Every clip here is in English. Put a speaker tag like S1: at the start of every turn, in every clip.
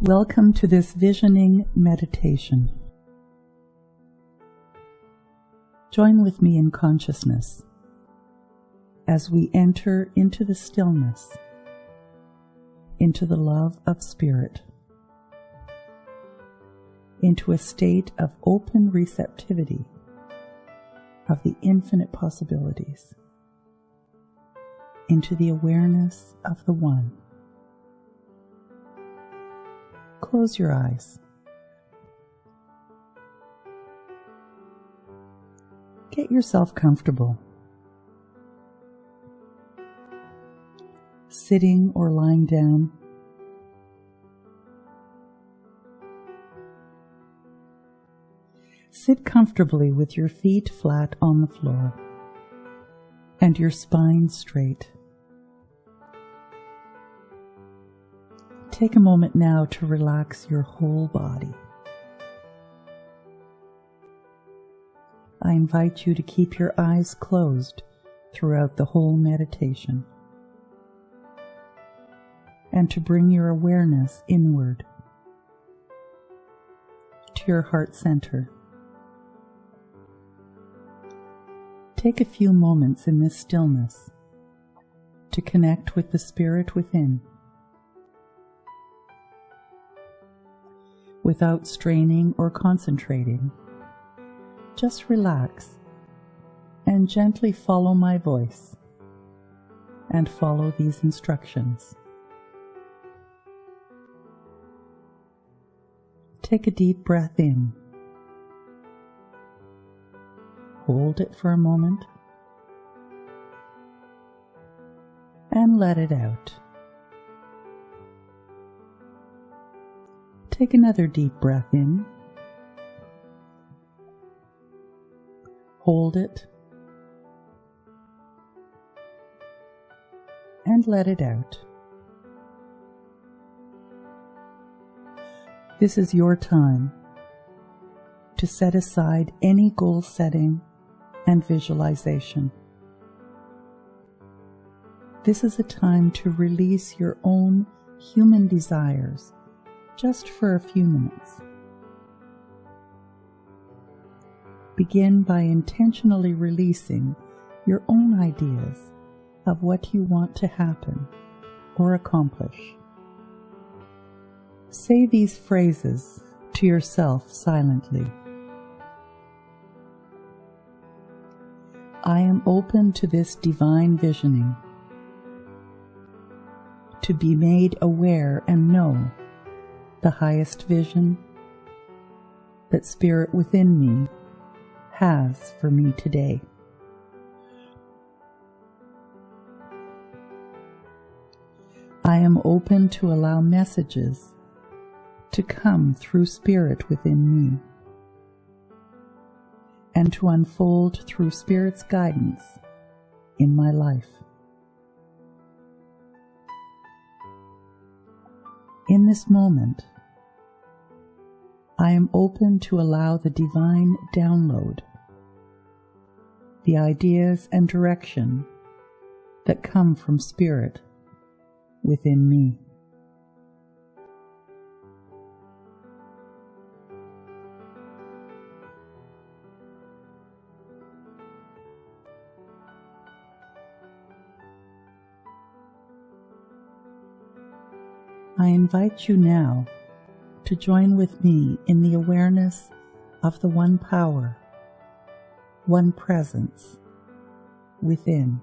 S1: Welcome to this visioning meditation. Join with me in consciousness as we enter into the stillness, into the love of Spirit, into a state of open receptivity of the infinite possibilities, into the awareness of the One. Close your eyes. Get yourself comfortable, sitting or lying down. Sit comfortably with your feet flat on the floor and your spine straight. Take a moment now to relax your whole body. I invite you to keep your eyes closed throughout the whole meditation and to bring your awareness inward to your heart center. Take a few moments in this stillness to connect with the Spirit within. Without straining or concentrating, just relax and gently follow my voice and follow these instructions. Take a deep breath in. Hold it for a moment and let it out. Take another deep breath in. Hold it and let it out. This is your time to set aside any goal setting and visualization. This is a time to release your own human desires just for a few minutes. Begin by intentionally releasing your own ideas of what you want to happen or accomplish. Say these phrases to yourself silently. I am open to this divine visioning, to be made aware and know the highest vision that Spirit within me has for me today. I am open to allow messages to come through Spirit within me and to unfold through Spirit's guidance in my life. In this moment, I am open to allow the divine download, the ideas and direction that come from Spirit within me. I invite you now to join with me in the awareness of the one power, one presence within.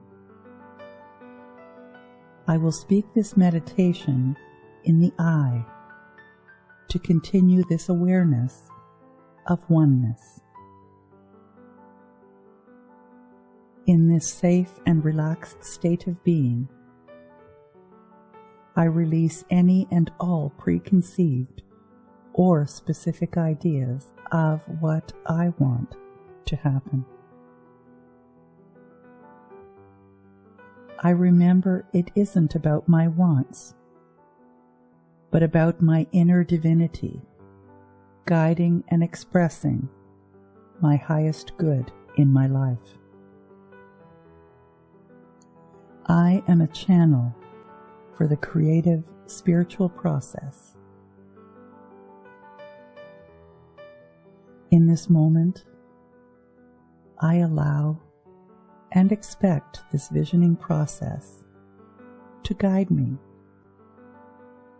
S1: I will speak this meditation in the I to continue this awareness of oneness. In this safe and relaxed state of being, I release any and all preconceived or specific ideas of what I want to happen. I remember it isn't about my wants, but about my inner divinity, guiding and expressing my highest good in my life. I am a channel for the creative spiritual process In this moment, I allow and expect this visioning process to guide me,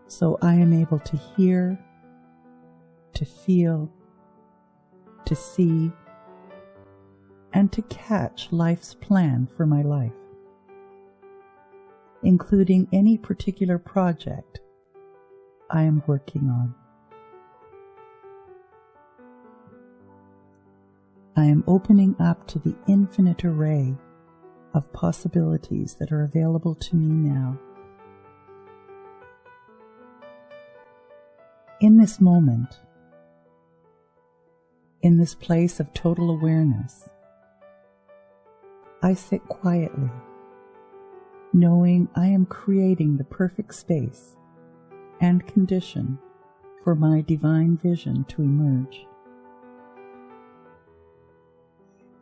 S1: so I am able to hear, to feel, to see, and to catch life's plan for my life, including any particular project I am working on. I am opening up to the infinite array of possibilities that are available to me now. In this moment, in this place of total awareness, I sit quietly, knowing I am creating the perfect space and condition for my divine vision to emerge.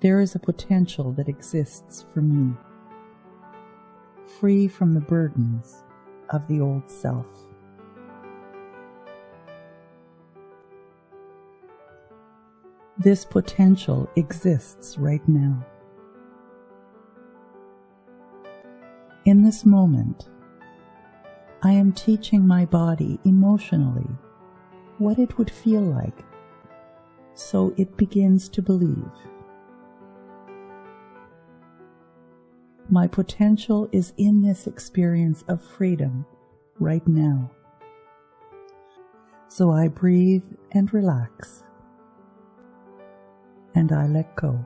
S1: There is a potential that exists for me, free from the burdens of the old self. This potential exists right now. In this moment, I am teaching my body emotionally what it would feel like, so it begins to believe. My potential is in this experience of freedom right now. So I breathe and relax, and I let go.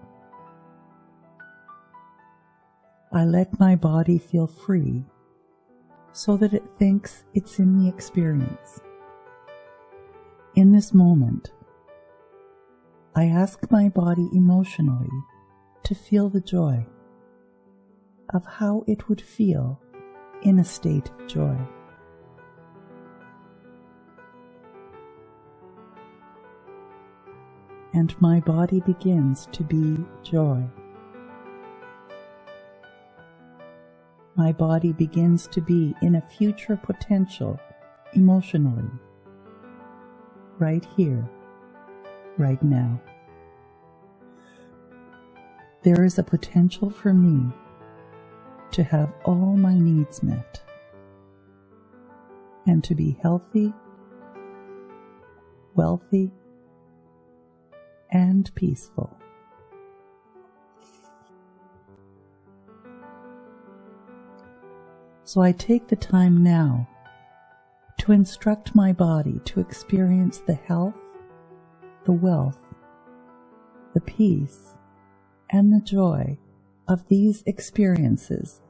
S1: I let my body feel free so that it thinks it's in the experience. In this moment, I ask my body emotionally to feel the joy of how it would feel in a state of joy. And my body begins to be joy. My body begins to be in a future potential emotionally, right here, right now. There is a potential for me to have all my needs met and to be healthy, wealthy, and peaceful. So I take the time now to instruct my body to experience the health, the wealth, the peace, and the joy of these experiences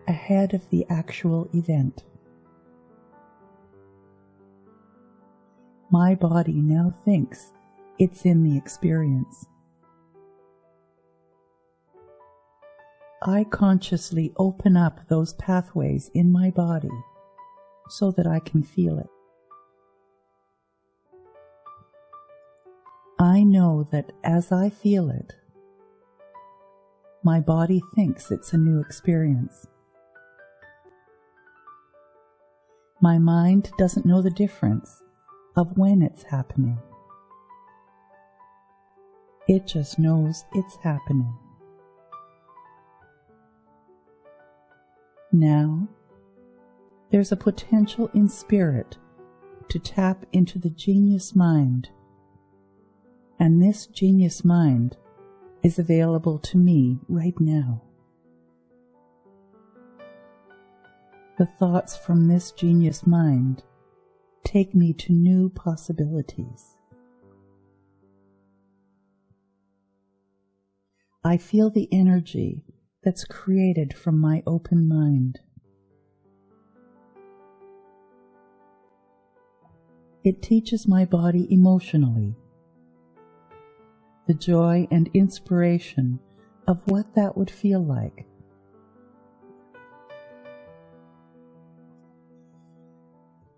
S1: ahead of the actual event. My body now thinks it's in the experience. I consciously open up those pathways in my body so that I can feel it. I know that as I feel it, my body thinks it's a new experience. My mind doesn't know the difference of when it's happening. It just knows it's happening. Now, there's a potential in spirit to tap into the genius mind, and this genius mind is available to me right now. The thoughts from this genius mind take me to new possibilities. I feel the energy that's created from my open mind. It teaches my body emotionally the joy and inspiration of what that would feel like.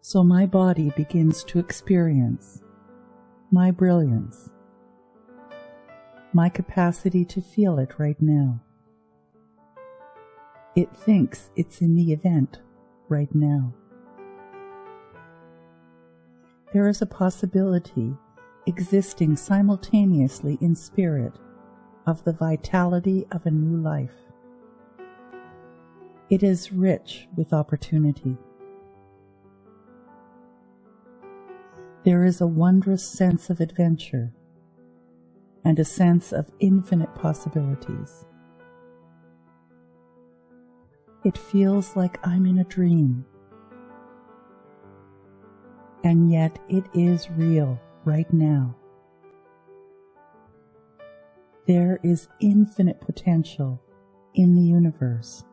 S1: So my body begins to experience my brilliance, my capacity to feel it right now. It thinks it's in the event right now. There is a possibility existing simultaneously in spirit of the vitality of a new life. It is rich with opportunity. There is a wondrous sense of adventure and a sense of infinite possibilities. It feels like I'm in a dream, and yet it is real right now. There is infinite potential in the universe,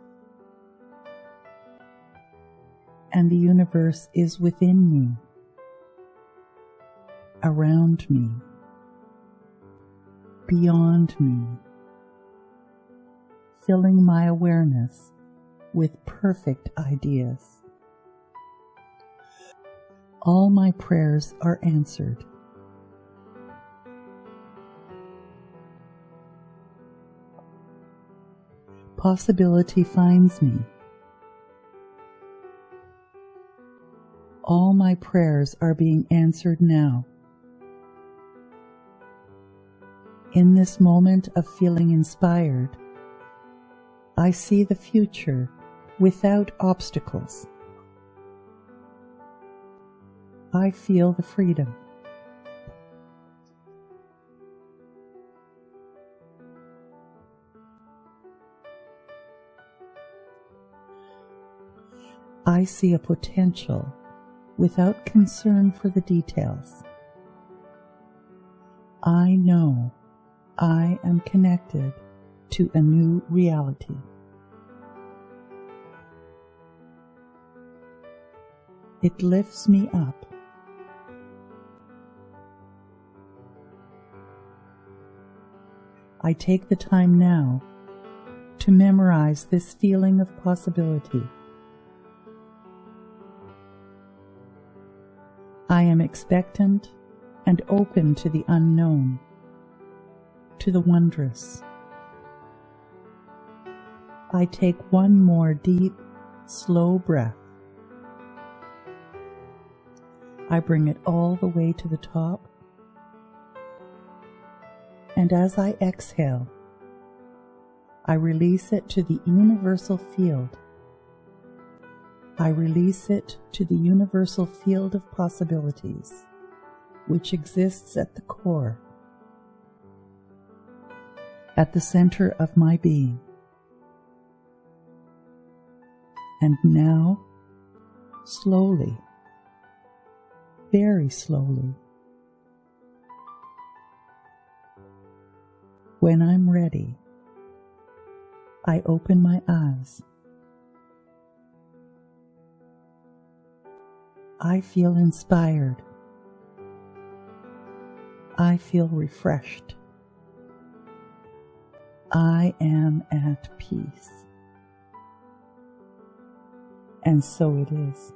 S1: and the universe is within me, around me, beyond me, filling my awareness with perfect ideas. All my prayers are answered. Possibility finds me. All my prayers are being answered now. In this moment of feeling inspired, I see the future without obstacles. I feel the freedom. I see a potential without concern for the details. I know I am connected to a new reality. It lifts me up. I take the time now to memorize this feeling of possibility. I am expectant and open to the unknown, to the wondrous. I take one more deep, slow breath. I bring it all the way to the top, and as I exhale, I release it to the universal field. I release it to the universal field of possibilities, which exists at the core, at the center of my being. And now, slowly, very slowly, when I'm ready, I open my eyes. I feel inspired. I feel refreshed. I am at peace. And so it is.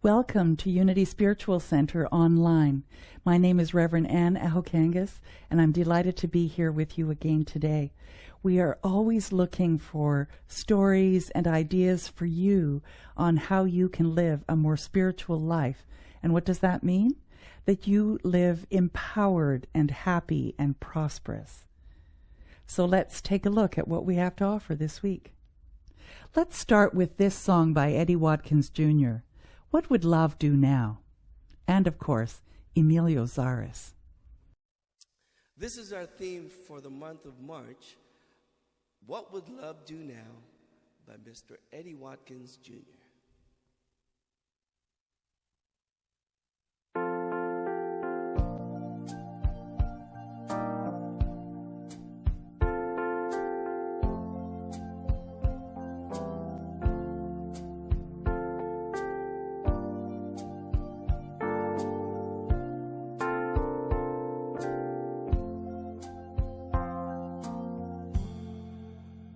S1: Welcome to Unity Spiritual Center online. My name is Reverend Ann Ahokangas, and I'm delighted to be here with you again today. We are always looking for stories and ideas for you on how you can live a more spiritual life. And what does that mean? That you live empowered and happy and prosperous. So let's take a look at what we have to offer this week. Let's start with this song by Eddie Watkins Jr., What Would Love Do Now? And of course, Emilio Zares.
S2: This is our theme for the month of March, What Would Love Do Now by Mr. Eddie Watkins Jr.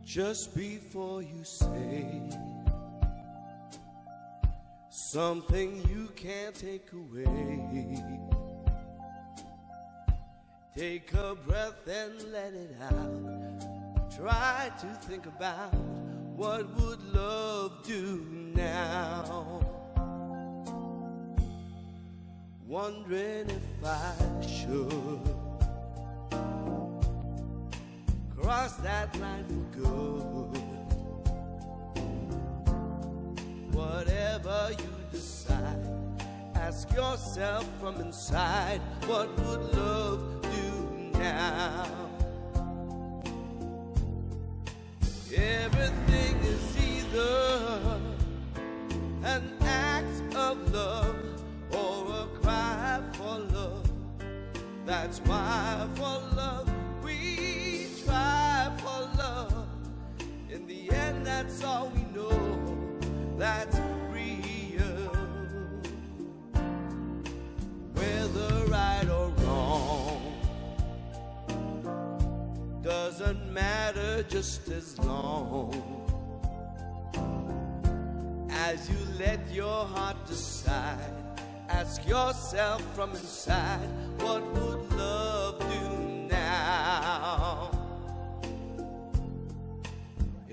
S2: Just before you say something you can't take away, take a breath and let it out. Try to think about what would love do now. Wondering if I should cross that line for good. Whatever you decide, ask yourself from inside, what would love do now? Everything is either an act of love or a cry for love. That's why for love we try for love. In the end, that's all we know, that's real. Whether right or wrong doesn't matter, just as long as you let your heart decide. Ask yourself from inside, what would love do now?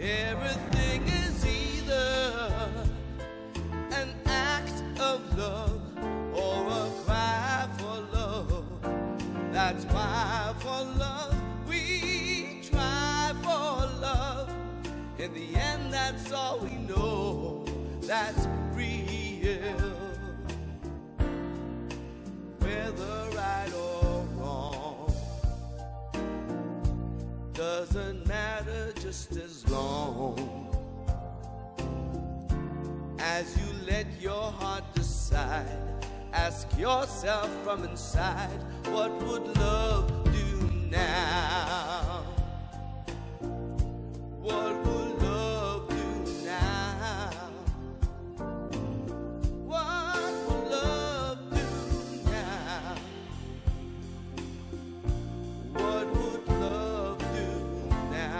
S2: Everything is either an act of love or a cry for love. That's why for love we try for love. In the end, that's all we know, that's real. Whether right or wrong doesn't matter, just as long as you let your heart decide. Ask yourself from inside, what would love do now? What would love do now? What would love do now? What would love do now?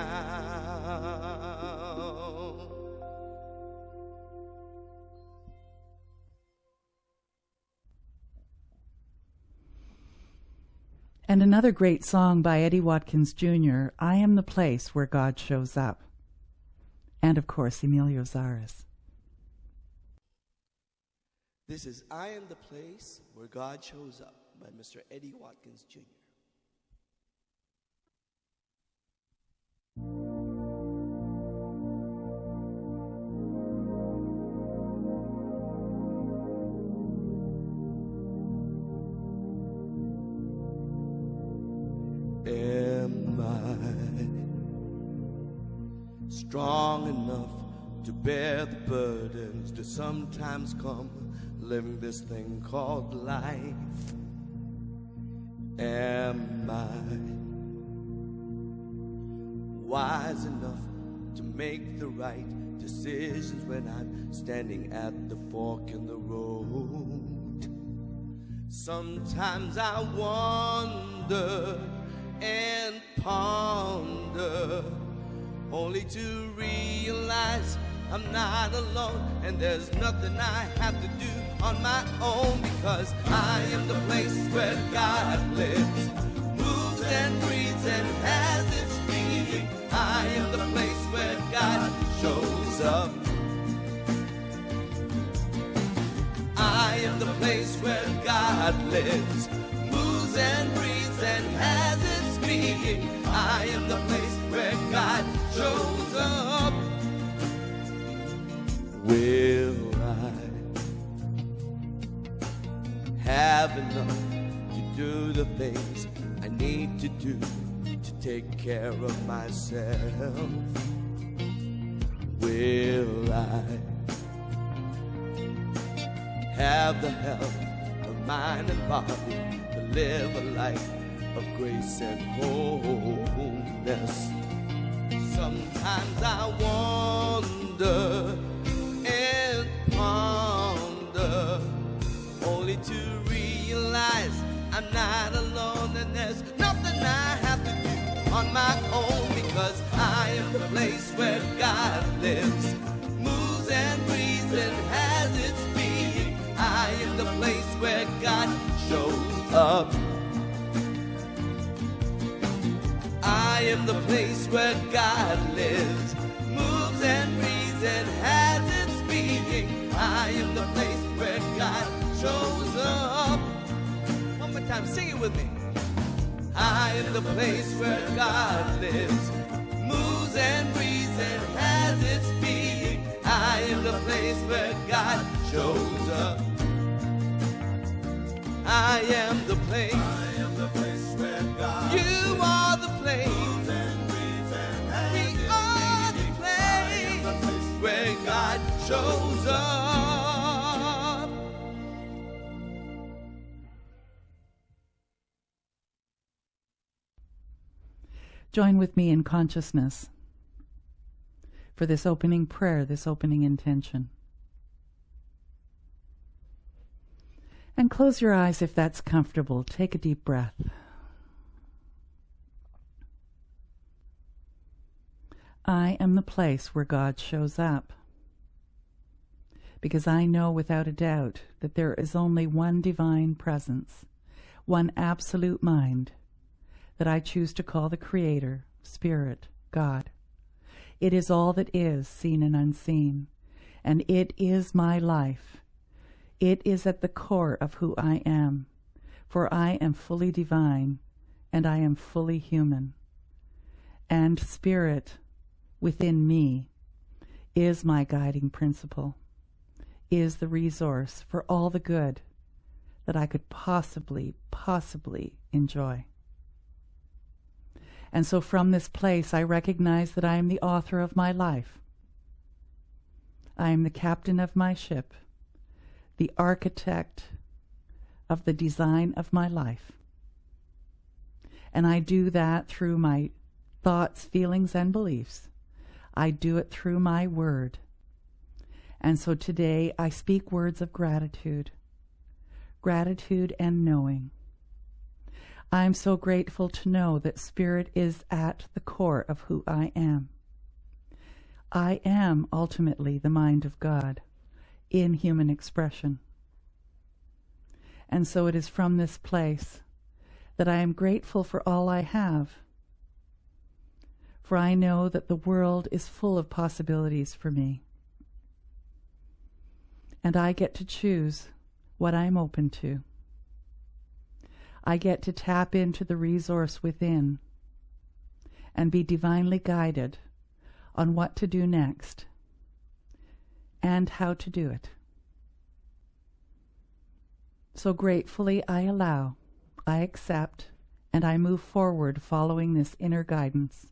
S1: And another great song by Eddie Watkins Jr., I Am the Place Where God Shows Up. And of course, Emilio Zares.
S2: This is I Am the Place Where God Shows Up by Mr. Eddie Watkins Jr. Am I strong enough to bear the burdens that sometimes come living this thing called life? Am I wise enough to make the right decisions when I'm standing at the fork in the road? Sometimes I wonder and ponder, only to realize I'm not alone, and there's nothing I have to do on my own, because I am the place where God lives, moves and breathes and has its being. I am the place where God shows up. I am the place where God lives, moves and breathes and has its being. I am the place where God shows up. Will I have enough to do the things I need to do to take care of myself? Will I have the health of mind and body to live a life of grace and wholeness? Sometimes I wonder and ponder, only to realize I'm not alone, and there's nothing I have to do on my own, because I am the place where God lives, moves and breathes and has its being. I am the place where God shows up. I am the place where God lives, moves and breathes and has its being. I am the place where God shows up. One more time, sing it with me. I am the place where God lives, moves and breathes and has its being. I am the place where God shows up. I am the place. I am the place where God. You are the place. Moves and breathes and has we are the place where God shows up.
S1: Join with me in consciousness for this opening prayer, this opening intention. And close your eyes if that's comfortable. Take a deep breath. I am the place where God shows up, because I know without a doubt that there is only one divine presence, one absolute mind that I choose to call the Creator, Spirit, God. It is all that is, seen and unseen, and it is my life. It is at the core of who I am, for I am fully divine, and I am fully human. And Spirit within me is my guiding principle, is the resource for all the good that I could possibly enjoy. And so from this place I recognize that I am the author of my life. I am the captain of my ship, the architect of the design of my life. And I do that through my thoughts, feelings, and beliefs. I do it through my word. And so today I speak words of gratitude and knowing. I am so grateful to know that Spirit is at the core of who I am. I am ultimately the mind of God in human expression. And so it is from this place that I am grateful for all I have, for I know that the world is full of possibilities for me. And I get to choose what I'm open to. I get to tap into the resource within and be divinely guided on what to do next and how to do it. So gratefully I allow, I accept, and I move forward following this inner guidance.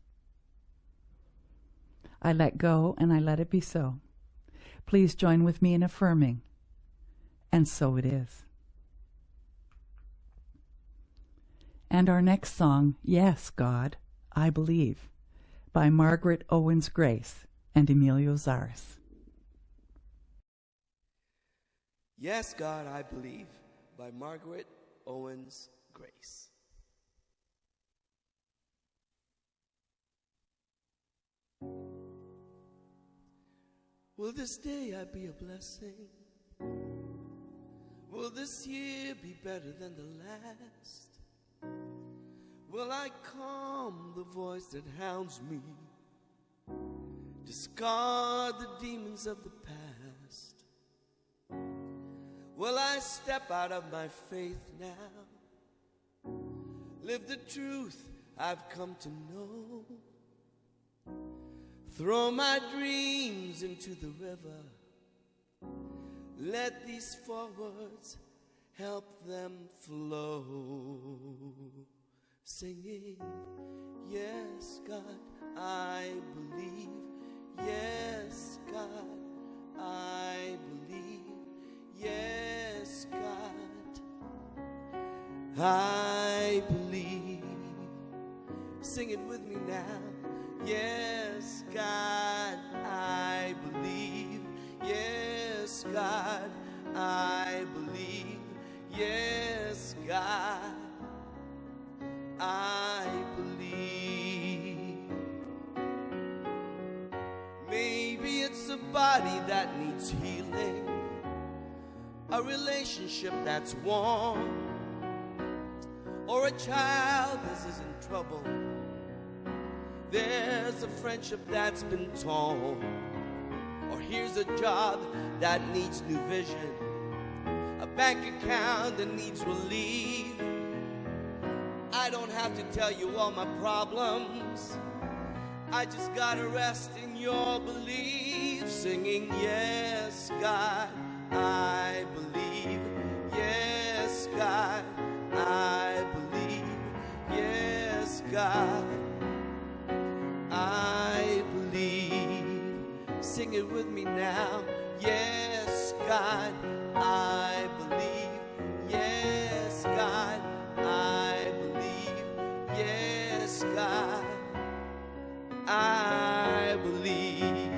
S1: I let go and I let it be so. Please join with me in affirming, and so it is. And our next song, Yes, God, I Believe, by Margaret Owens Grace and Emilio Zaris.
S2: Yes, God, I Believe, by Margaret Owens Grace. Will this day I be a blessing? Will this year be better than the last? Will I calm the voice that hounds me? Discard the demons of the past? Will I step out of my faith now? Live the truth I've come to know? Throw my dreams into the river. Let these 4 words help them flow. Singing, yes, God, I believe. Yes, God, I believe. Yes, God, I believe. Sing it with me now. Yes, God, I believe. Yes, God, I believe. Yes, God, I believe. Maybe it's a body that needs healing, a relationship that's worn, or a child that is in trouble. There's a friendship that's been torn, or here's a job that needs new vision, a bank account that needs relief. I don't have to tell you all my problems, I just gotta rest in your belief. Singing, yes, God, I believe. Yes, God, I believe. Yes, God, I believe. Sing it with me now. Yes, God, I believe. Yes, God, I believe. Yes, God, I believe.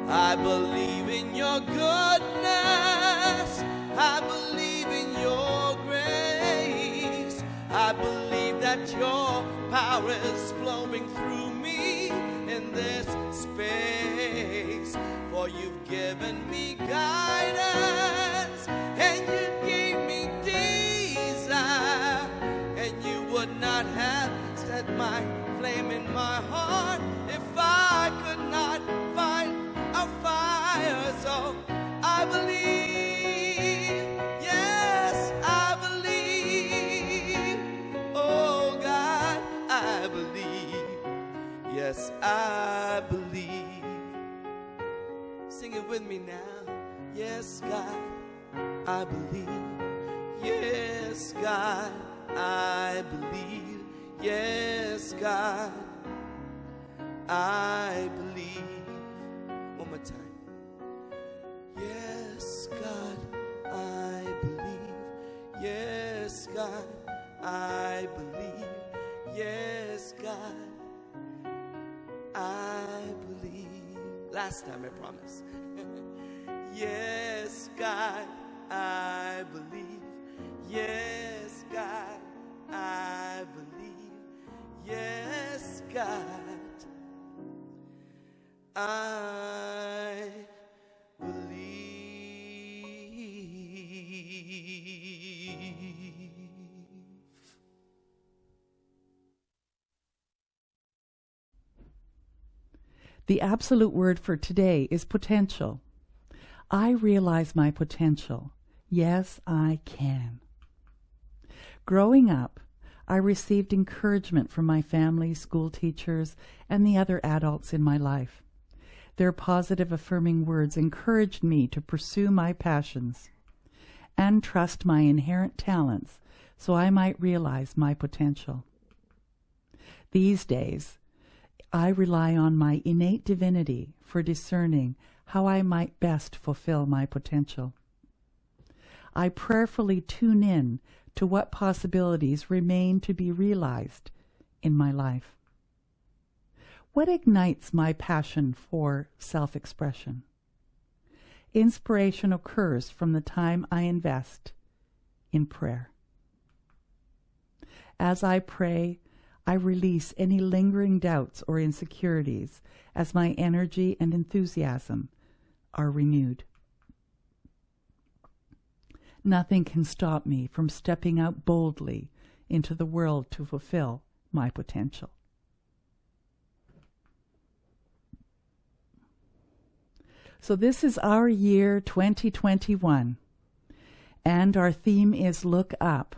S2: I believe in your goodness. I believe in your grace. I believe that your power is flowing through me in this space. For you've given me guidance, and you gave me desire, and you would not have set my flame in my heart if I could not find a fire. So I believe, yes, I believe. Oh God, I believe. Yes, I believe. Sing it with me now. Yes, God, I believe. Yes, God, I believe. Yes, God, I believe. One more time. Yes, God, I believe. Yes, God, I believe. Yes, God, I believe. Last time, I promise. Yes, God, I believe. Yes, God, I believe. Yes, God, I believe.
S1: The absolute word for today is potential. I realize my potential. Yes, I can. Growing up, I received encouragement from my family, school teachers, and the other adults in my life. Their positive, affirming words encouraged me to pursue my passions and trust my inherent talents so I might realize my potential. These days, I rely on my innate divinity for discerning how I might best fulfill my potential. I prayerfully tune in to what possibilities remain to be realized in my life. What ignites my passion for self-expression? Inspiration occurs from the time I invest in prayer. As I pray, I release any lingering doubts or insecurities as my energy and enthusiasm are renewed. Nothing can stop me from stepping out boldly into the world to fulfill my potential. So this is our year 2021, and our theme is Look Up.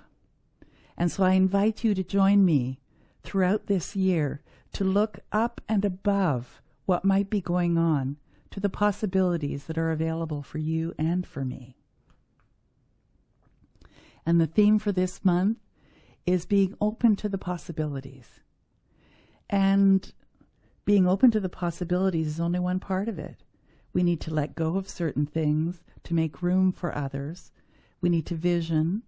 S1: And so I invite you to join me throughout this year to look up and above what might be going on to the possibilities that are available for you and for me. And the theme for this month is being open to the possibilities. And being open to the possibilities is only one part of it. We need to let go of certain things to make room for others. We need to vision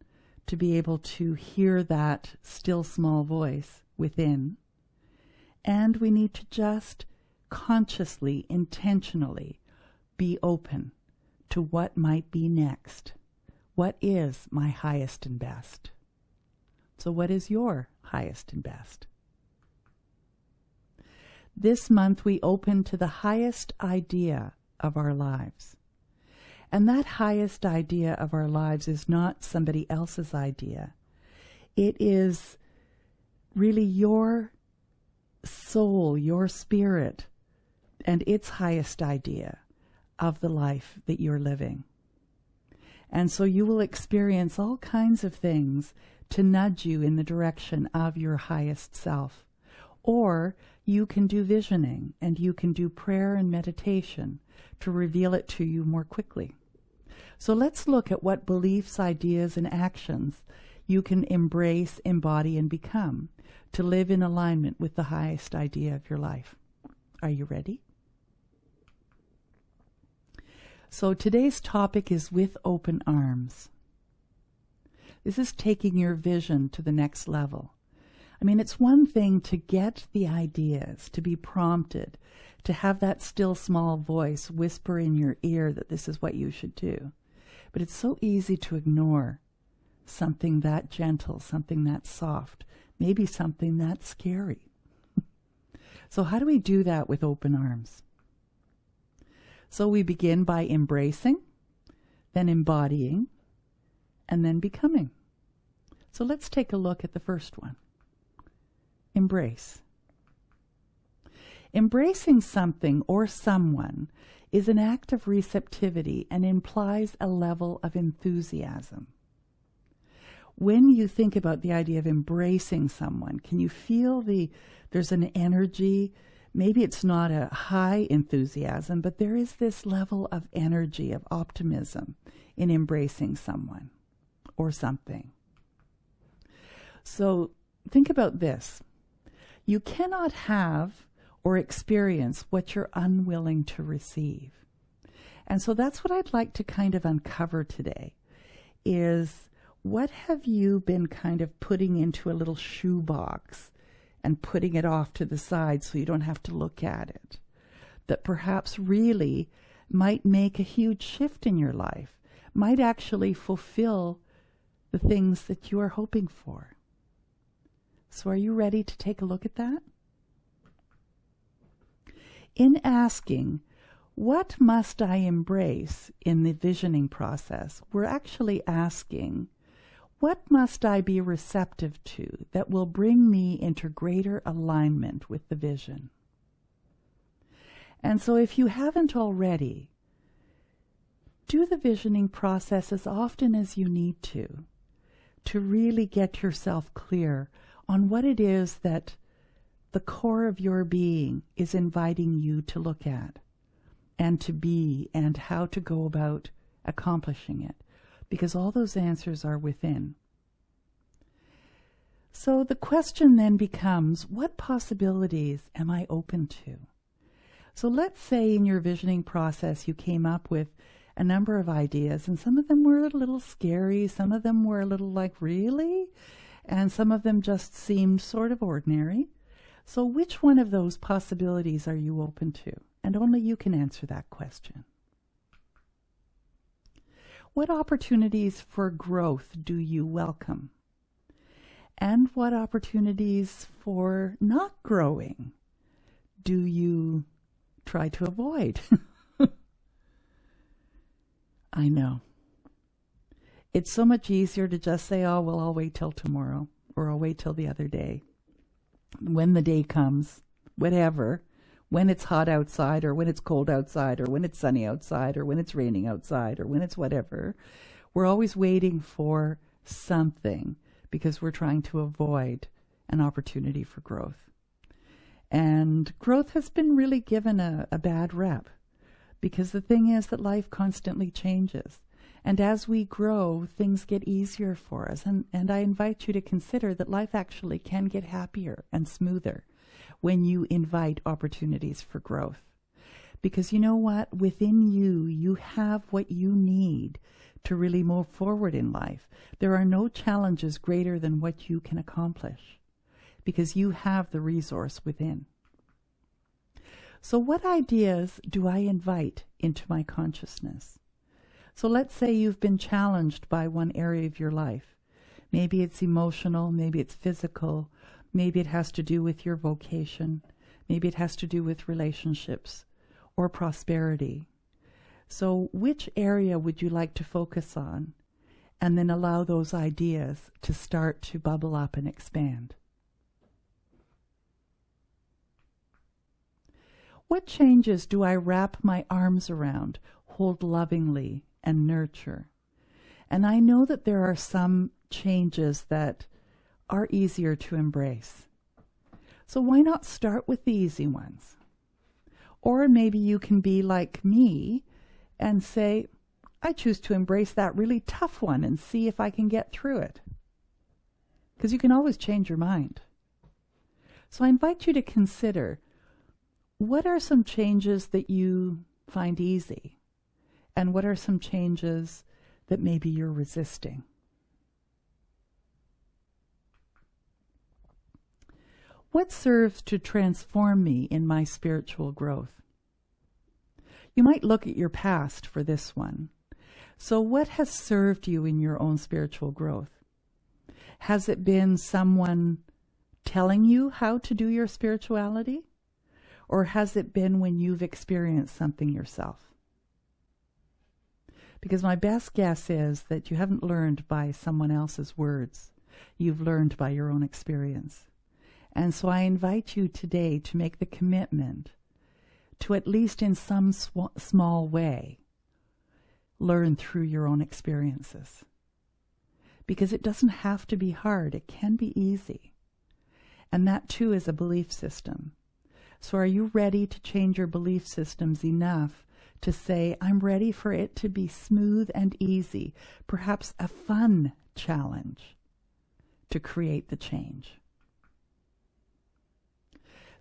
S1: to be able to hear that still small voice within. And we need to just consciously, intentionally be open to what might be next. What is my highest and best? So what is your highest and best? This month we open to the highest idea of our lives. And that highest idea of our lives is not somebody else's idea. It is really your soul, your spirit, and its highest idea of the life that you're living. And so you will experience all kinds of things to nudge you in the direction of your highest self. Or you can do visioning, and you can do prayer and meditation to reveal it to you more quickly. So let's look at what beliefs, ideas, and actions you can embrace, embody, and become to live in alignment with the highest idea of your life. Are you ready? So today's topic is with open arms. This is taking your vision to the next level. I mean, it's one thing to get the ideas, to be prompted, to have that still small voice whisper in your ear that this is what you should do. But it's so easy to ignore something that gentle, something that soft, maybe something that scary. So how do we do that with open arms? So we begin by embracing, then embodying, and then becoming. So let's take a look at the first one. Embrace. Embracing something or someone is an act of receptivity and implies a level of enthusiasm. When you think about the idea of embracing someone, can you feel there's an energy? Maybe it's not a high enthusiasm, but there is this level of energy, of optimism in embracing someone or something. So think about this. You cannot have or experience what you're unwilling to receive. And so that's what I'd like to kind of uncover today, is what have you been kind of putting into a little shoebox and putting it off to the side so you don't have to look at it, that perhaps really might make a huge shift in your life, might actually fulfill the things that you are hoping for. So are you ready to take a look at that? In asking, what must I embrace in the visioning process, we're actually asking, what must I be receptive to that will bring me into greater alignment with the vision? And so if you haven't already, do the visioning process as often as you need to really get yourself clear on what it is that the core of your being is inviting you to look at and to be, and how to go about accomplishing it, because all those answers are within. So the question then becomes, what possibilities am I open to? So let's say in your visioning process you came up with a number of ideas, and some of them were a little scary, some of them were a little like, really? And some of them just seemed sort of ordinary. So which one of those possibilities are you open to? And only you can answer that question. What opportunities for growth do you welcome? And what opportunities for not growing do you try to avoid? I know. It's so much easier to just say, oh, well, I'll wait till tomorrow, or I'll wait till the other day. When the day comes, whatever, when it's hot outside, or when it's cold outside, or when it's sunny outside, or when it's raining outside, or when it's whatever, we're always waiting for something because we're trying to avoid an opportunity for growth. And growth has been really given a bad rep, because the thing is that life constantly changes. And as we grow, things get easier for us. And I invite you to consider that life actually can get happier and smoother when you invite opportunities for growth. Because you know what? Within you, you have what you need to really move forward in life. There are no challenges greater than what you can accomplish, because you have the resource within. So what ideas do I invite into my consciousness? So let's say you've been challenged by one area of your life. Maybe it's emotional, maybe it's physical, maybe it has to do with your vocation, maybe it has to do with relationships or prosperity. So which area would you like to focus on? And then allow those ideas to start to bubble up and expand. What changes do I wrap my arms around, hold lovingly, and nurture? And I know that there are some changes that are easier to embrace. So why not start with the easy ones? Or maybe you can be like me and say, I choose to embrace that really tough one and see if I can get through it. Because you can always change your mind. So I invite you to consider, what are some changes that you find easy? And what are some changes that maybe you're resisting? What serves to transform me in my spiritual growth? You might look at your past for this one. So what has served you in your own spiritual growth? Has it been someone telling you how to do your spirituality? Or has it been when you've experienced something yourself? Because my best guess is that you haven't learned by someone else's words. You've learned by your own experience. And so I invite you today to make the commitment to, at least in some small way, learn through your own experiences. Because it doesn't have to be hard. It can be easy. And that too is a belief system. So are you ready to change your belief systems enough to say, I'm ready for it to be smooth and easy, perhaps a fun challenge to create the change?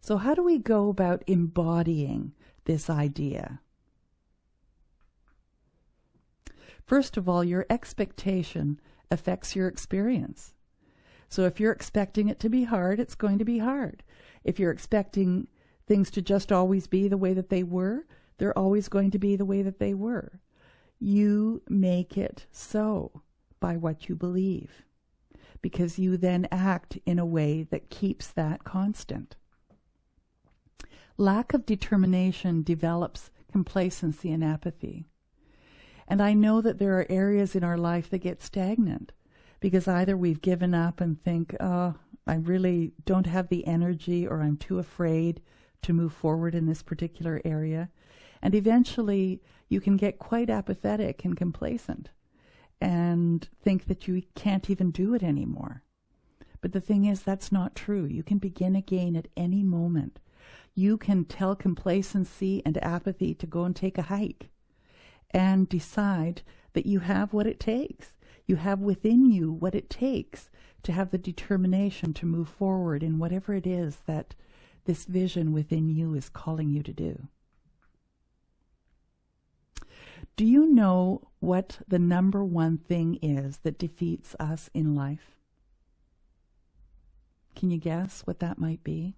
S1: So how do we go about embodying this idea? First of all, your expectation affects your experience. So if you're expecting it to be hard, it's going to be hard. If you're expecting things to just always be the way that they were, they're always going to be the way that they were. You make it so by what you believe, because you then act in a way that keeps that constant. Lack of determination develops complacency and apathy. And I know that there are areas in our life that get stagnant, because either we've given up and think, oh, I really don't have the energy, or I'm too afraid to move forward in this particular area. And eventually you can get quite apathetic and complacent and think that you can't even do it anymore. But the thing is, that's not true. You can begin again at any moment. You can tell complacency and apathy to go and take a hike and decide that you have what it takes. You have within you what it takes to have the determination to move forward in whatever it is that this vision within you is calling you to do. Do you know what the number one thing is that defeats us in life? Can you guess what that might be?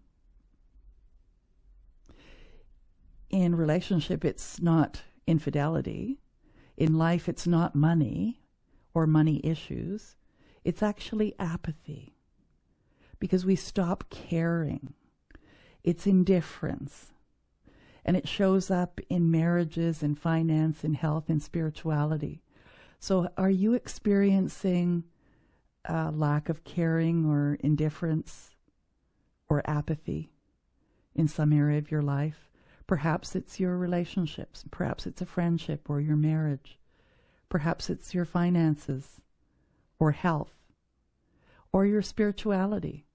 S1: In relationship, it's not infidelity. In life, it's not money or money issues. It's actually apathy, because we stop caring. It's indifference. And it shows up in marriages, in finance, in health, in spirituality. So are you experiencing a lack of caring or indifference or apathy in some area of your life? Perhaps it's your relationships. Perhaps it's a friendship or your marriage. Perhaps it's your finances or health or your spirituality.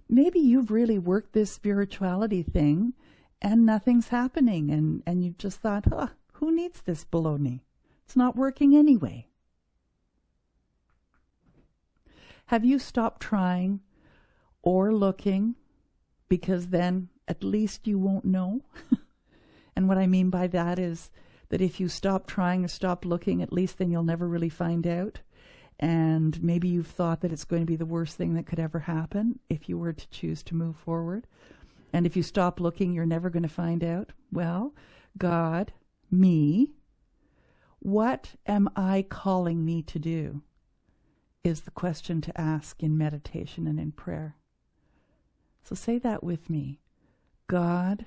S1: Maybe you've really worked this spirituality thing and nothing's happening, and you've just thought, who needs this baloney? It's not working anyway. Have you stopped trying or looking, because then at least you won't know? And what I mean by that is that if you stop trying or stop looking, at least then you'll never really find out. And maybe you've thought that it's going to be the worst thing that could ever happen if you were to choose to move forward. And if you stop looking, you're never going to find out. Well, God, me, what am I calling me to do is the question to ask in meditation and in prayer. So say that with me. God,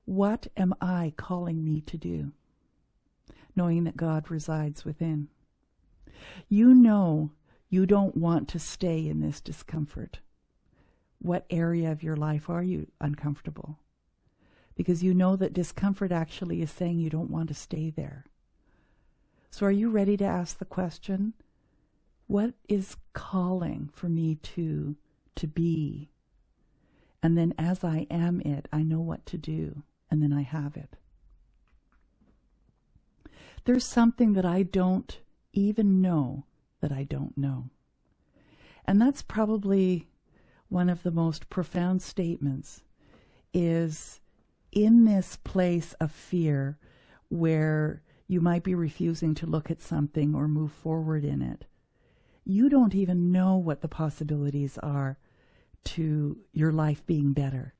S1: what am I calling me to do? Knowing that God resides within. You know you don't want to stay in this discomfort. What area of your life are you uncomfortable? Because you know that discomfort actually is saying you don't want to stay there. So are you ready to ask the question, what is calling for me to be? And then as I am it, I know what to do, and then I have it. There's something that I don't even know that I don't know. And that's probably one of the most profound statements, is in this place of fear where you might be refusing to look at something or move forward in it. You don't even know what the possibilities are to your life being better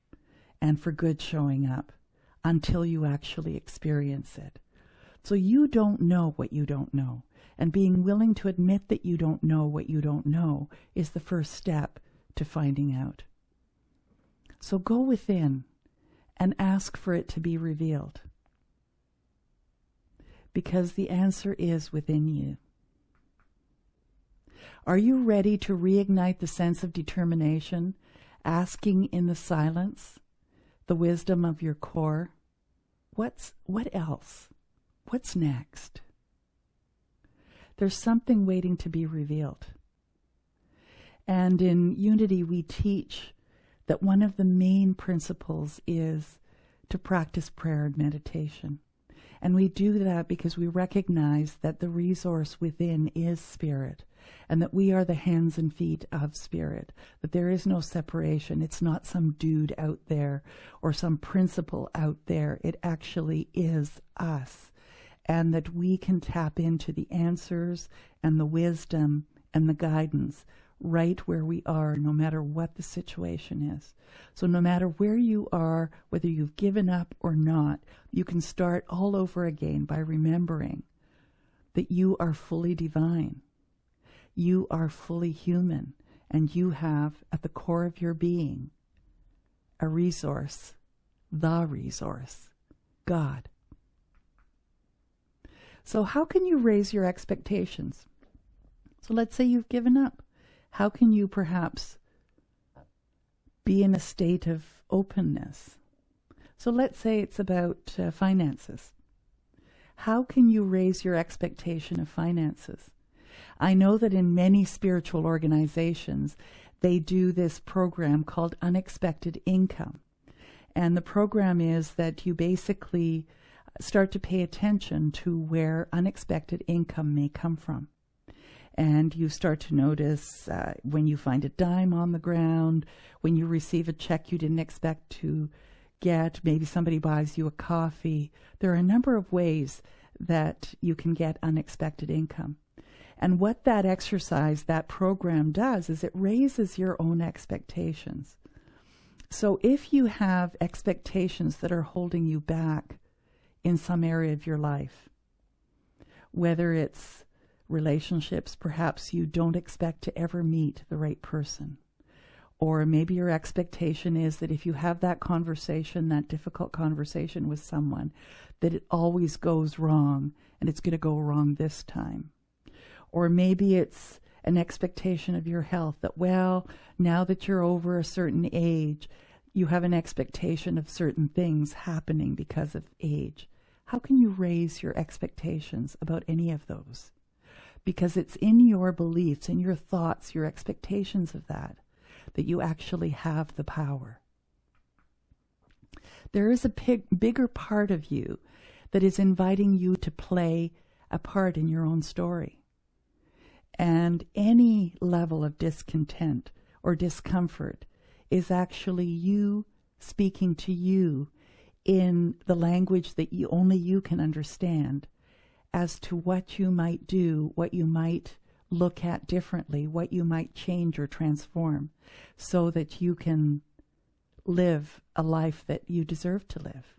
S1: and for good showing up until you actually experience it. So you don't know what you don't know. And being willing to admit that you don't know what you don't know is the first step to finding out. So go within and ask for it to be revealed, because the answer is within you. Are you ready to reignite the sense of determination, asking in the silence, the wisdom of your core? What else? What's next? There's something waiting to be revealed. And in Unity, we teach that one of the main principles is to practice prayer and meditation. And we do that because we recognize that the resource within is Spirit, and that we are the hands and feet of Spirit, that there is no separation. It's not some dude out there or some principle out there. It actually is us. And that we can tap into the answers and the wisdom and the guidance right where we are, no matter what the situation is. So no matter where you are, whether you've given up or not, you can start all over again by remembering that you are fully divine. You are fully human, and you have at the core of your being a resource, the resource, God. So how can you raise your expectations? So let's say you've given up. How can you perhaps be in a state of openness? So let's say it's about finances. How can you raise your expectation of finances? I know that in many spiritual organizations, they do this program called Unexpected Income. And the program is that you basically start to pay attention to where unexpected income may come from. And you start to notice when you find a dime on the ground, when you receive a check you didn't expect to get, maybe somebody buys you a coffee. There are a number of ways that you can get unexpected income. And what that exercise, that program does, is it raises your own expectations. So if you have expectations that are holding you back in some area of your life, whether it's relationships, perhaps you don't expect to ever meet the right person, Or maybe your expectation is that if you have that conversation, that difficult conversation with someone, that it always goes wrong and it's going to go wrong this time. Or maybe it's an expectation of your health that, well, now that you're over a certain age, you have an expectation of certain things happening because of age. How can you raise your expectations about any of those? Because it's in your beliefs, in your thoughts, your expectations of that you actually have the power. There is a bigger part of you that is inviting you to play a part in your own story. And any level of discontent or discomfort is actually you speaking to you in the language that only you can understand as to what you might do, what you might look at differently, what you might change or transform so that you can live a life that you deserve to live,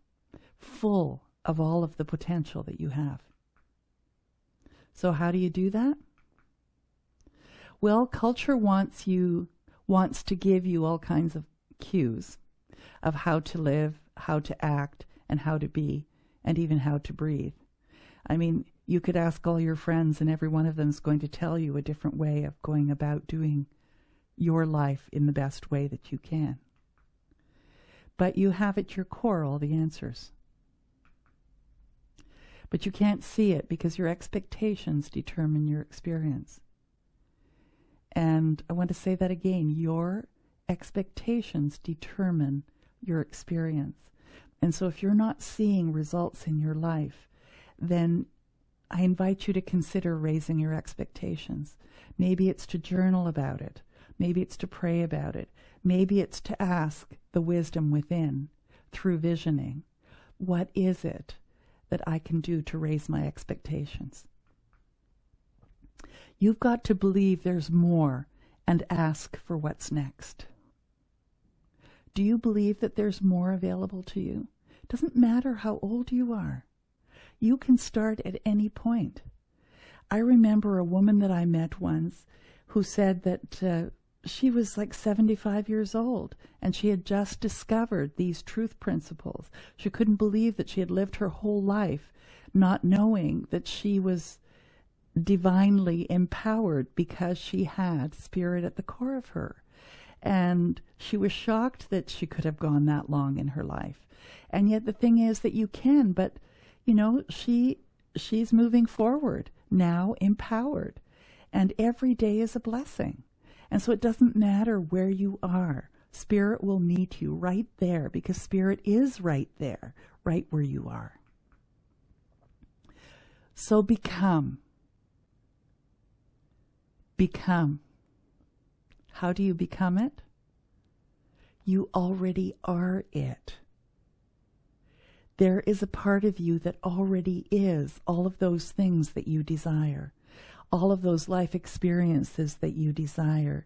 S1: full of all of the potential that you have. So how do you do that? Well, culture wants to give you all kinds of cues of how to live, how to act, and how to be, and even how to breathe. I mean, you could ask all your friends, and every one of them is going to tell you a different way of going about doing your life in the best way that you can. But you have at your core all the answers. But you can't see it because your expectations determine your experience. And I want to say that again. Your expectations determine your experience. And so if you're not seeing results in your life, then I invite you to consider raising your expectations. Maybe it's to journal about it. Maybe it's to pray about it. Maybe it's to ask the wisdom within through visioning. What is it that I can do to raise my expectations? You've got to believe there's more and ask for what's next. Do you believe that there's more available to you? It doesn't matter how old you are. You can start at any point. I remember a woman that I met once who said that she was like 75 years old and she had just discovered these truth principles. She couldn't believe that she had lived her whole life not knowing that she was divinely empowered because she had spirit at the core of her. And she was shocked that she could have gone that long in her life. And yet the thing is that you can, but you know, she's moving forward now, empowered. And every day is a blessing. And so it doesn't matter where you are. Spirit will meet you right there because Spirit is right there, right where you are. So become. Become. How do you become it? You already are it. There is a part of you that already is all of those things that you desire, all of those life experiences that you desire,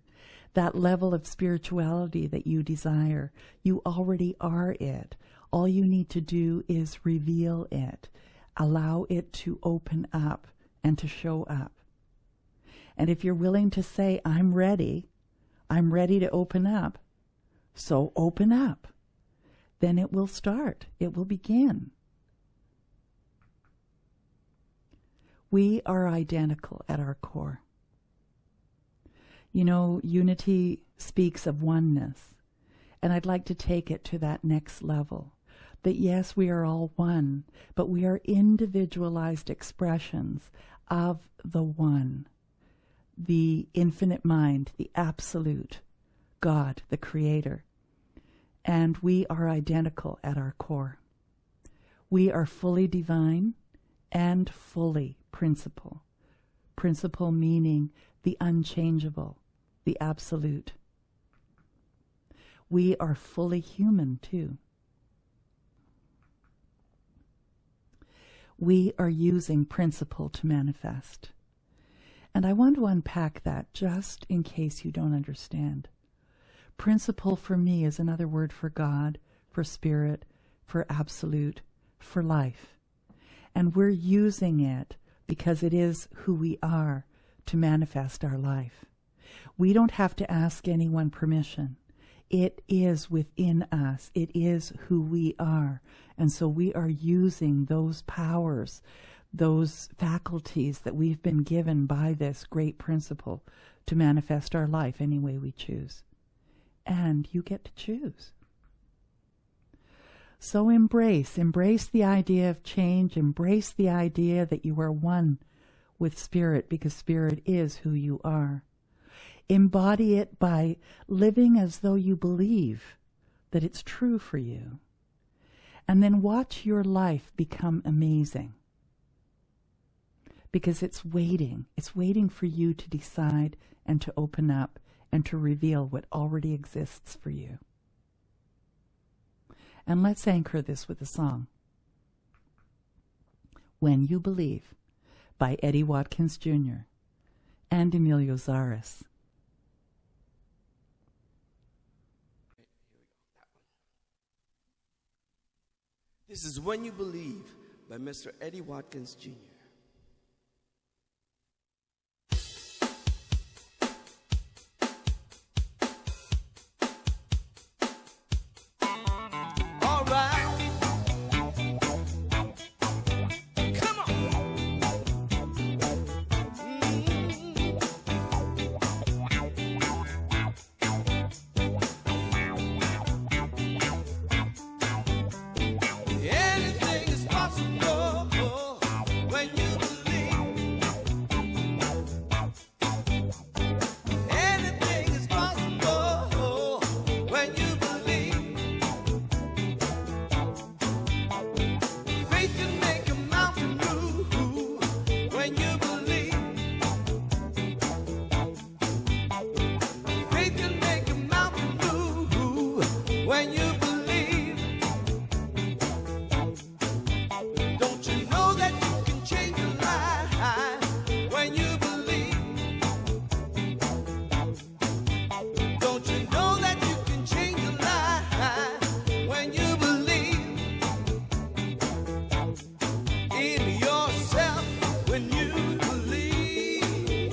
S1: that level of spirituality that you desire. You already are it. All you need to do is reveal it, allow it to open up and to show up. And if you're willing to say, I'm ready to open up, so open up. Then it will start. It will begin. We are identical at our core. You know, unity speaks of oneness. And I'd like to take it to that next level. That yes, we are all one, but we are individualized expressions of the one. The infinite mind, the absolute God, the Creator. And we are identical at our core. We are fully divine and fully principle. Principle meaning the unchangeable, the absolute. We are fully human too. We are using principle to manifest. And I want to unpack that just in case you don't understand. Principle for me is another word for God, for spirit, for absolute, for life. And we're using it because it is who we are to manifest our life. We don't have to ask anyone permission. It is within us. It is who we are. And so we are using those powers, those faculties that we've been given by this great principle to manifest our life any way we choose. And you get to choose. So embrace the idea of change. Embrace the idea that you are one with Spirit, because Spirit is who you are. Embody it by living as though you believe that it's true for you. And then watch your life become amazing. Because it's waiting. It's waiting for you to decide and to open up and to reveal what already exists for you. And let's anchor this with a song. When You Believe by Eddie Watkins Jr. and Emilio Zaras.
S2: This is When You Believe by Mr. Eddie Watkins Jr. All right. Come on. Anything is possible when you believe. Anything is possible when you believe. Faith can make a mountain move when you believe. Faith can make a mountain move when you believe. Don't you know that you can change your life when you believe? Don't you know that you can change your life when you believe in yourself? When you believe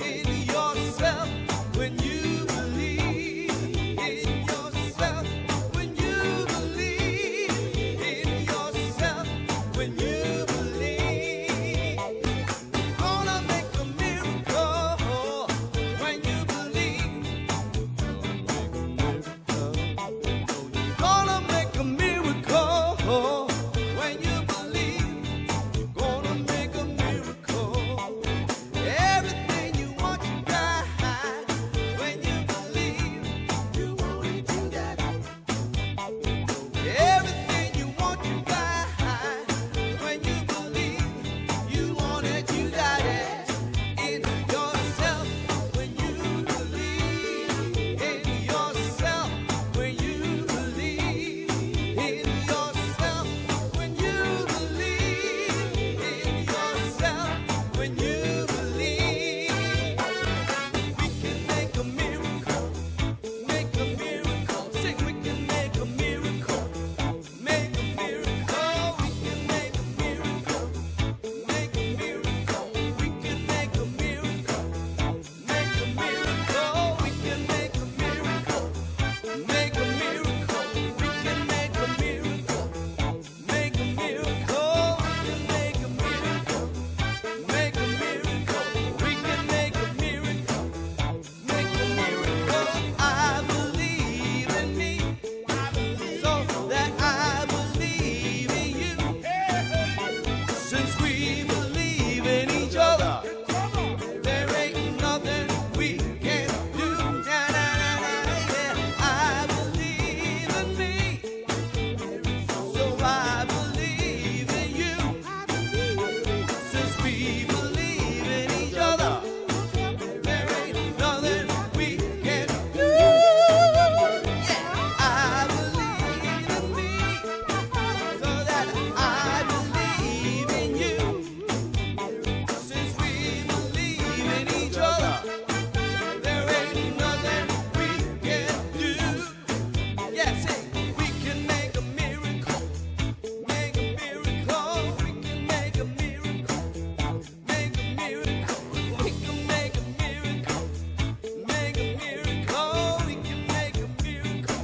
S2: in yourself, when you believe in yourself, when you believe in yourself, when you believe, gonna make a miracle when you believe. Gonna make a miracle when you believe. You're gonna make a miracle. Everything you want, you got. When you believe, you want it, you got it. Everything you want, you got. When you believe, you want it, you got it. In yourself, when you believe in yourself, when you believe in yourself, when you believe in yourself, when you believe, we can make a miracle, make a miracle. Sing, we can make a miracle, make a miracle. We can make a miracle, make a miracle. We can make a miracle, make a miracle. We can make a miracle, make a miracle. We can make a miracle, make a miracle. We can make a miracle, make a miracle. We can make a miracle, make a miracle. I believe in me, so that I believe in you. Since we believe in each other, there ain't nothing we can do. Na, na, na, na, yeah. I believe in me, so I believe in you. Since we believe in each other, there ain't nothing we can do. Yeah, I believe in me, so that I believe in you. Since we believe in each other, there ain't nothing we can do. Yeah, say, we can make a miracle, make a miracle. We can make a miracle, make a miracle. We can make a miracle, make a miracle. We can make a miracle,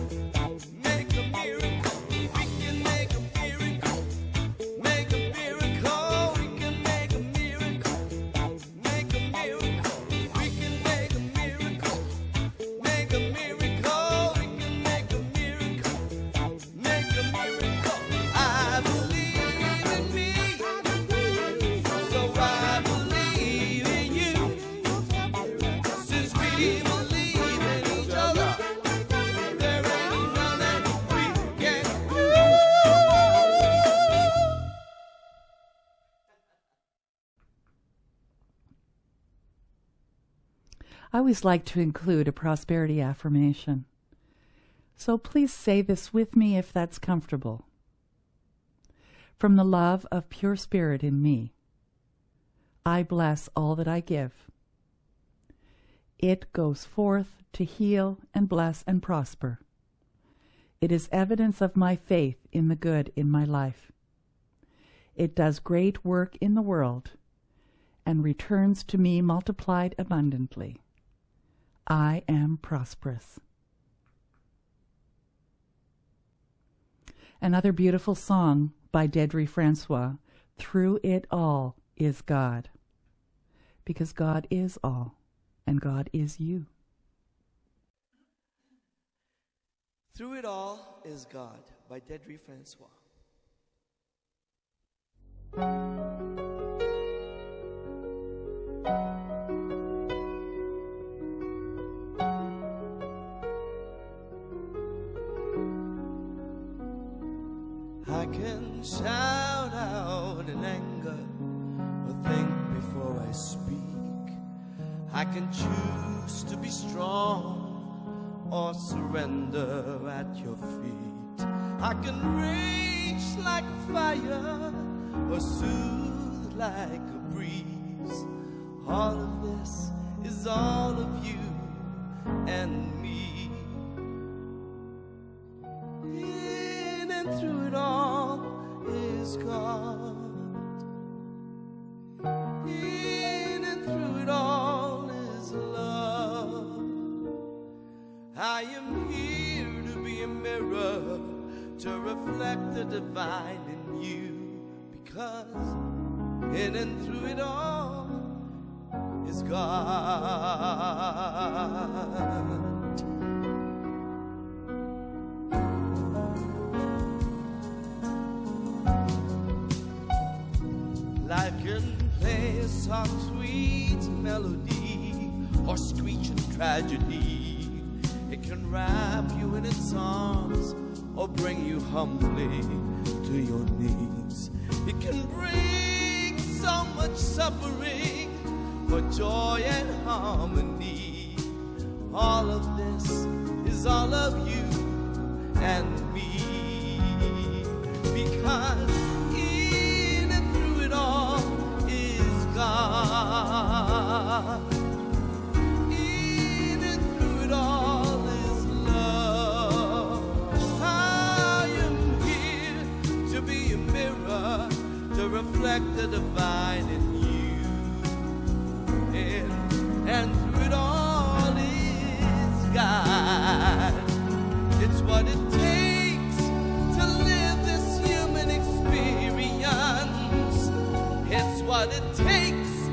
S1: I always like to include a prosperity affirmation. So please say this with me if that's comfortable. From the love of pure spirit in me, I bless all that I give. It goes forth to heal and bless and prosper. It is evidence of my faith in the good in my life. It does great work in the world and returns to me multiplied abundantly. I am prosperous. Another beautiful song by Dedry Francois, Through It All is God. Because God is all, and God is you.
S2: Through It All is God by Dedry Francois. I can shout out in anger or think before I speak. I can choose to be strong or surrender at your feet. I can rage like fire or soothe like a breeze. All of this is all of you and me. In and through it all is God. In and through it all is love. I am here to be a mirror, to reflect the divine in you, because in and through it all is God. Life can play a soft, sweet melody or screeching tragedy. It can wrap you in its arms or bring you humbly to your knees. It can bring so much suffering for joy and harmony. All of this is all of you and me, because in and through it all is God. In and through it all is love. I am here to be a mirror, to reflect the divine in you. And through it all is God. It's what it takes to live this human experience. It's what it takes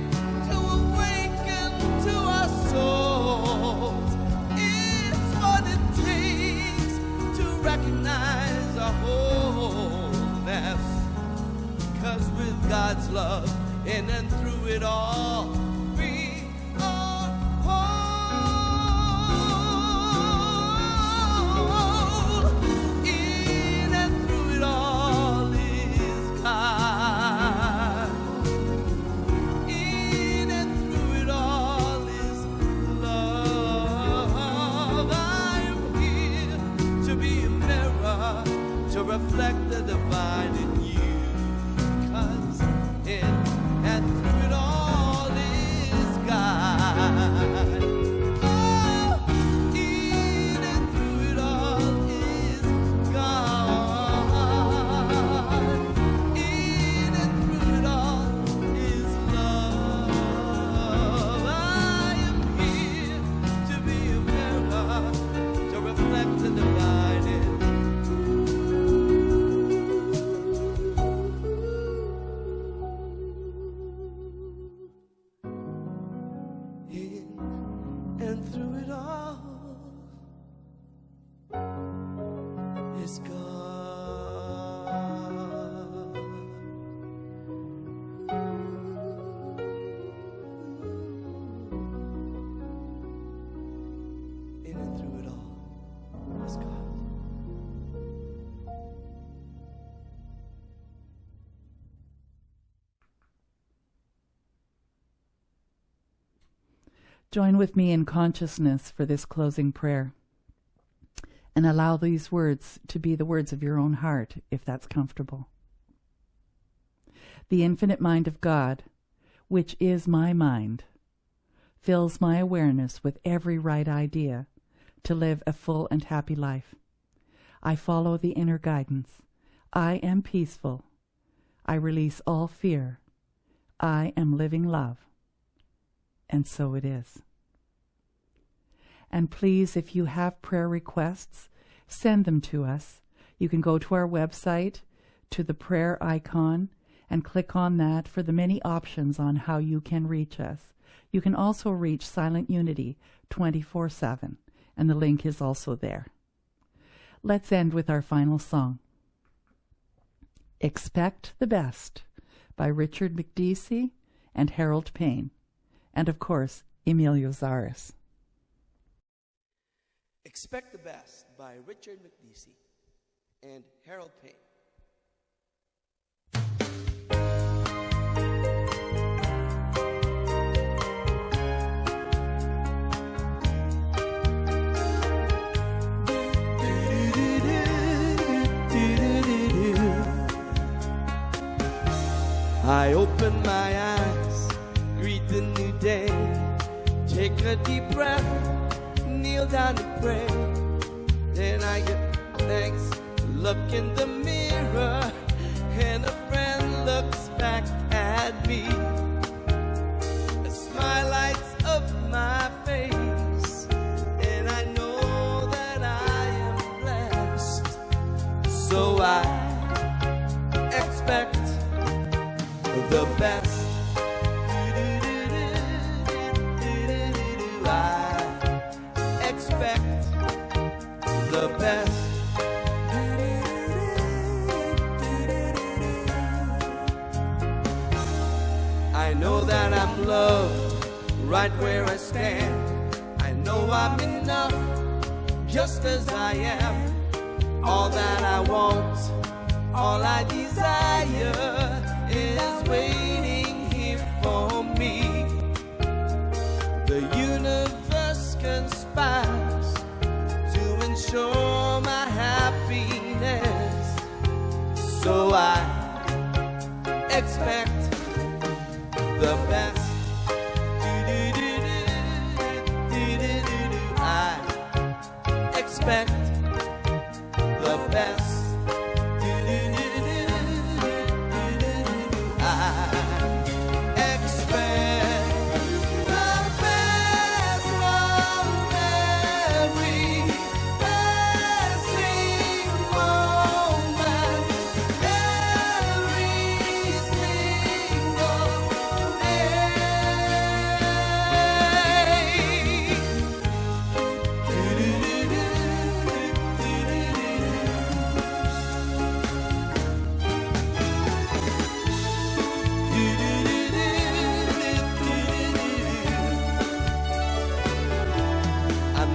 S2: to awaken to our souls. It's what it takes to recognize our wholeness. Because with God's love in and through it all, we are whole. In and through it all is God. In and through it all is love. I am here to be a mirror, to reflect the divine in you. Because in and through it all is God. Oh, in and through it all is God. In and through it all is love. I am here to be a mirror, to reflect the divine in and through it all is God. In and through it all is God.
S1: Join with me in consciousness for this closing prayer, and allow these words to be the words of your own heart, if that's comfortable. The infinite mind of God, which is my mind, fills my awareness with every right idea to live a full and happy life. I follow the inner guidance. I am peaceful. I release all fear. I am living love. And so it is. And please, if you have prayer requests, send them to us. You can go to our website, to the prayer icon, and click on that for the many options on how you can reach us. You can also reach Silent Unity 24/7, and the link is also there. Let's end with our final song. Expect the Best by Richard McDeesey and Harold Payne, and of course, Emilio Zaris.
S2: Expect the Best by Richard McDeesey and Harold Payne. I open my eyes, greet the new day, take a deep breath, kneel down and pray. Then I give thanks, look in the mirror, and a friend looks back at me. A smile lights up my face, and I know that I am blessed. So I expect the best. I expect the best. I know that I'm loved right where I stand. I know I'm enough just as I am. All that I want, all I desire is waiting here for me. The universe conspires to ensure my happiness. So I expect the best. I expect the best.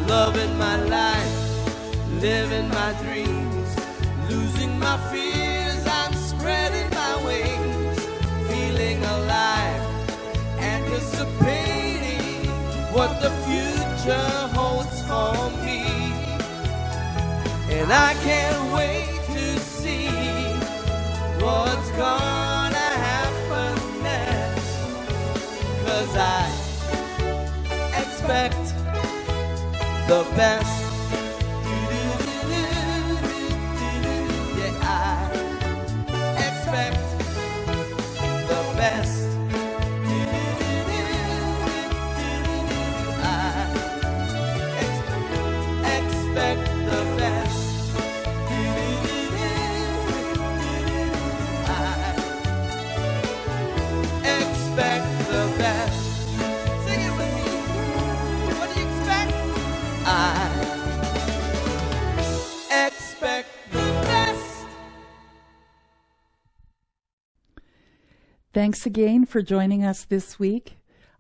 S2: Loving my life, living my dreams, losing my fears, I'm spreading my wings, feeling alive, anticipating what the future holds for me. And I can't wait to see what's gonna happen next, 'cause I expect the best. Yeah, I expect the best. I expect the best. I expect the best. Sing it with me. What do you expect? I expect the best.
S1: Thanks again for joining us this week.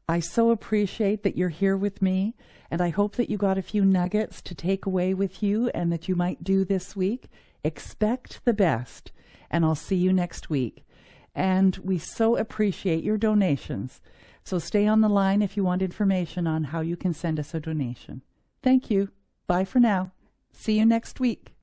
S1: I so appreciate that you're here with me, and I hope that you got a few nuggets to take away with you and that you might do this week. Expect the best, and I'll see you next week. And we so appreciate your donations. So stay on the line if you want information on how you can send us a donation. Thank you. Bye for now. See you next week.